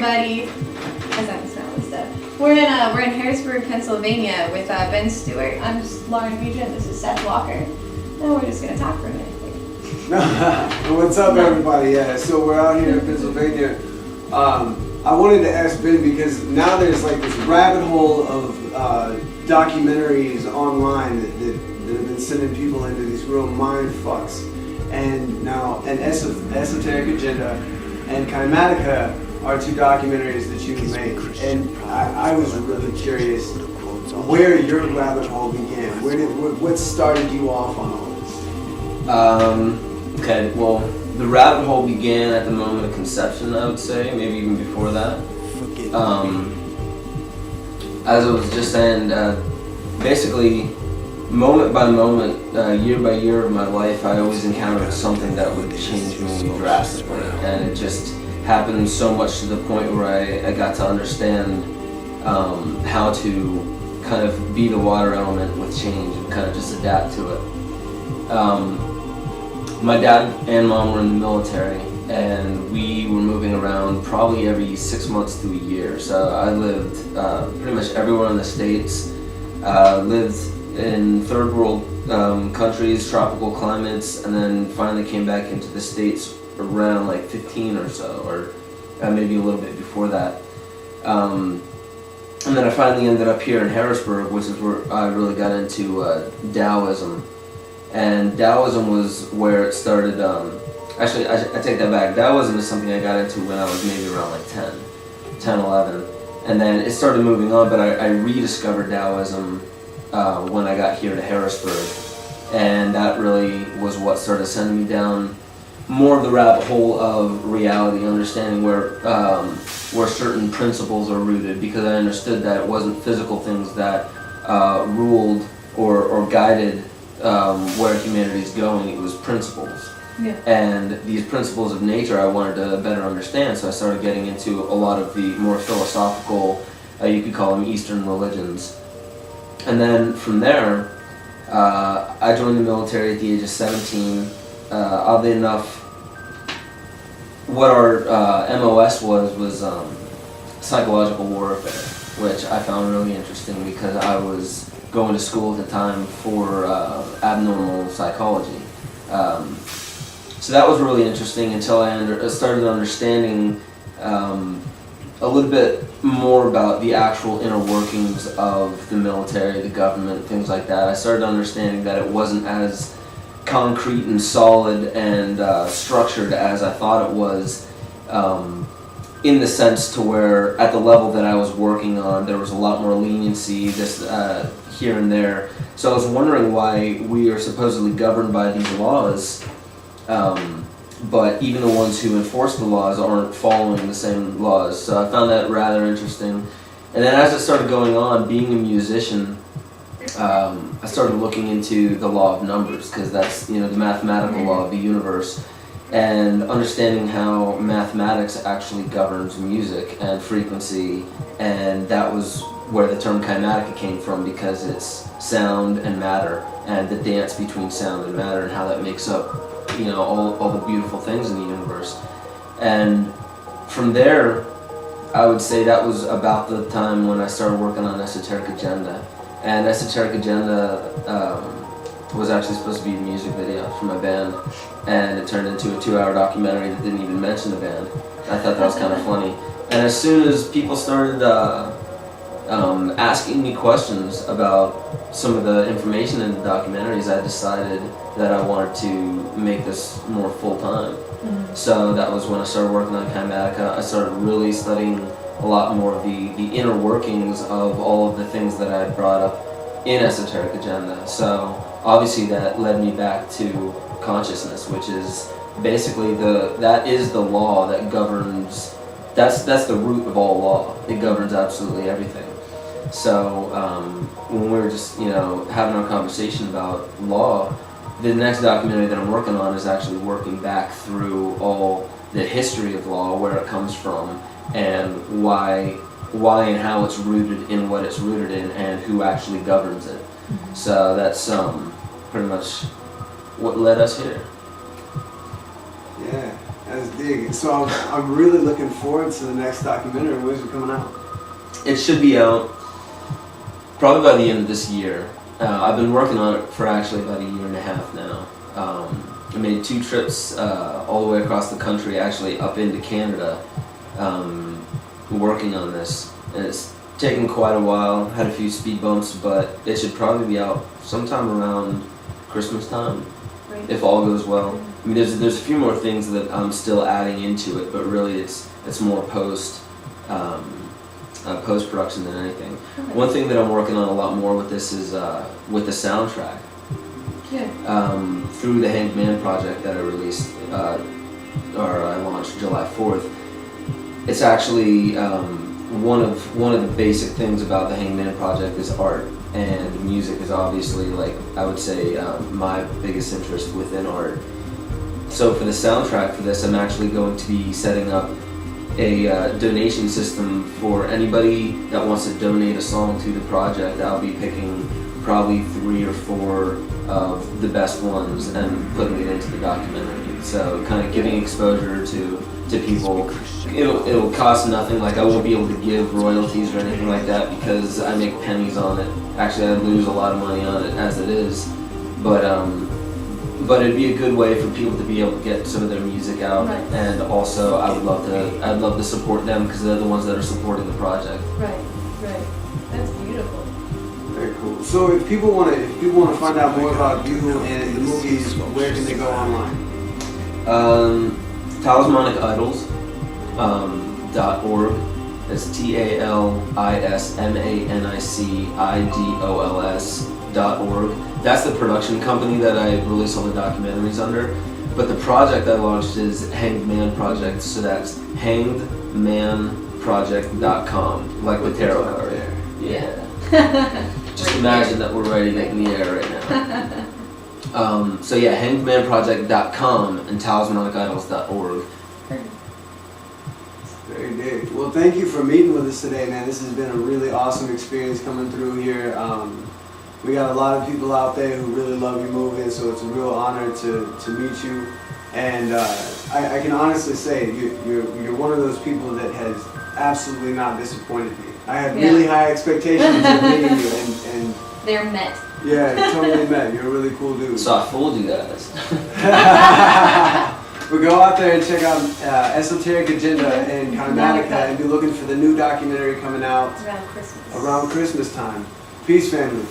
everybody. As I'm smelling stuff. We're in Harrisburg, Pennsylvania with Ben Stewart. I'm just Lauren Begent. This is Seth Walker. And we're just gonna talk for a minute. What's up, everybody? Yeah, so we're out here in Pennsylvania. I wanted to ask Ben because now there's like this rabbit hole of documentaries online that have been sending people into these real mind fucks. And now, an Esoteric Agenda and Kinetica are two documentaries that you make. And I was really curious where your rabbit hole began. What started you off on all this? Okay, well, the rabbit hole began at the moment of conception, I would say, maybe even before that. As I was just saying, basically, moment by moment, year by year of my life, I always encountered something that would change me drastically. And it just happened so much to the point where I got to understand how to kind of be the water element with change and kind of just adapt to it. My dad and mom were in the military, and we were moving around probably every 6 months to a year. So I lived pretty much everywhere in the States, lived in third world countries, tropical climates, and then finally came back into the States around like 15 or so, or maybe a little bit before that. And then I finally ended up here in Harrisburg, which is where I really got into Taoism. And Taoism was where it started. Actually, I take that back. Taoism is something I got into when I was maybe around like 10, 11. And then it started moving on, but I rediscovered Taoism when I got here to Harrisburg. And that really was what started sending me down more of the rabbit hole of reality, understanding where certain principles are rooted, because I understood that it wasn't physical things that ruled or guided where humanity is going. It was principles. Yeah. And these principles of nature I wanted to better understand, so I started getting into a lot of the more philosophical, you could call them Eastern religions. And then from there, I joined the military at the age of 17. Oddly enough, what our MOS was psychological warfare, which I found really interesting because I was going to school at the time for abnormal psychology. So that was really interesting until I started understanding a little bit more about the actual inner workings of the military, the government, things like that. I started understanding that it wasn't as concrete and solid and structured as I thought it was, in the sense to where at the level that I was working on, there was a lot more leniency here and there. So I was wondering why we are supposedly governed by these laws, but even the ones who enforce the laws aren't following the same laws. So I found that rather interesting. And then as it started going on, being a musician, I started looking into the law of numbers, because that's the mathematical law of the universe, and understanding how mathematics actually governs music and frequency. And that was where the term Kinetica came from, because it's sound and matter, and the dance between sound and matter, and how that makes up all the beautiful things in the universe. And from there, I would say that was about the time when I started working on Esoteric Agenda. And Esoteric Agenda was actually supposed to be a music video for my band, and it turned into a 2-hour documentary that didn't even mention the band. I thought that was kind of funny. And as soon as people started asking me questions about some of the information in the documentaries, I decided that I wanted to make this more full-time. Mm-hmm. So that was when I started working on Kinetica. I started really studying a lot more of the inner workings of all of the things that I had brought up in Esoteric Agenda. So obviously that led me back to consciousness, which is basically that is the law that governs. That's the root of all law. It governs absolutely everything. So when we were just having our conversation about law, the next documentary that I'm working on is actually working back through all the history of law, where it comes from, and why and how it's rooted in what it's rooted in, and who actually governs it. Mm-hmm. So that's pretty much what led us here. Yeah, That's big. So I'm really looking forward to the next documentary. When's it coming out? It should be out probably by the end of this year. I've been working on it for actually about a year and a half now. I made 2 trips all the way across the country, actually up into Canada, working on this. And it's taken quite a while, had a few speed bumps, but it should probably be out sometime around Christmas time, Right. if all goes well. I mean, there's a few more things that I'm still adding into it, but really it's more post-production than anything. Okay. One thing that I'm working on a lot more with this is with the soundtrack. Yeah. Through the Hanged Man project that I released, or I launched July 4th. It's actually one of the basic things about the Hanged Man project is art, and music is obviously, like, I would say, my biggest interest within art. So for the soundtrack for this, I'm actually going to be setting up a donation system for anybody that wants to donate a song to the project. I'll be picking probably 3 or 4 of the best ones and putting it into the documentary. So kind of giving exposure to people. It'll cost nothing. Like, I won't be able to give royalties or anything like that because I make pennies on it. Actually, I lose a lot of money on it as it is. But it'd be a good way for people to be able to get some of their music out. Right. And also, I'd love to support them because they're the ones that are supporting the project. Right. That's beautiful. Very cool. So if people want to find out more about you and the movies, where can they go online? TalismanicIdols.org. It's TalismanicIdols.org. That's the production company that I release all the documentaries under. But the project I launched is Hanged Man Project, so that's hangedmanproject.com, like the tarot card. Yeah. Just imagine that we're writing it in the air right now. So yeah, hangedmanproject.com and talismanicIdols.org. Very good. Well, thank you for meeting with us today, man. This has been a really awesome experience coming through here. We got a lot of people out there who really love your movie, so it's a real honor to meet you. And I can honestly say you're one of those people that has absolutely not disappointed me. I had really high expectations of meeting you, and They're met. yeah, totally met. You're a really cool dude. So I fooled you guys. But go out there and check out Esoteric Agenda and Kinetica and be looking for the new documentary coming out Around Christmas. around Christmas time. Peace, family.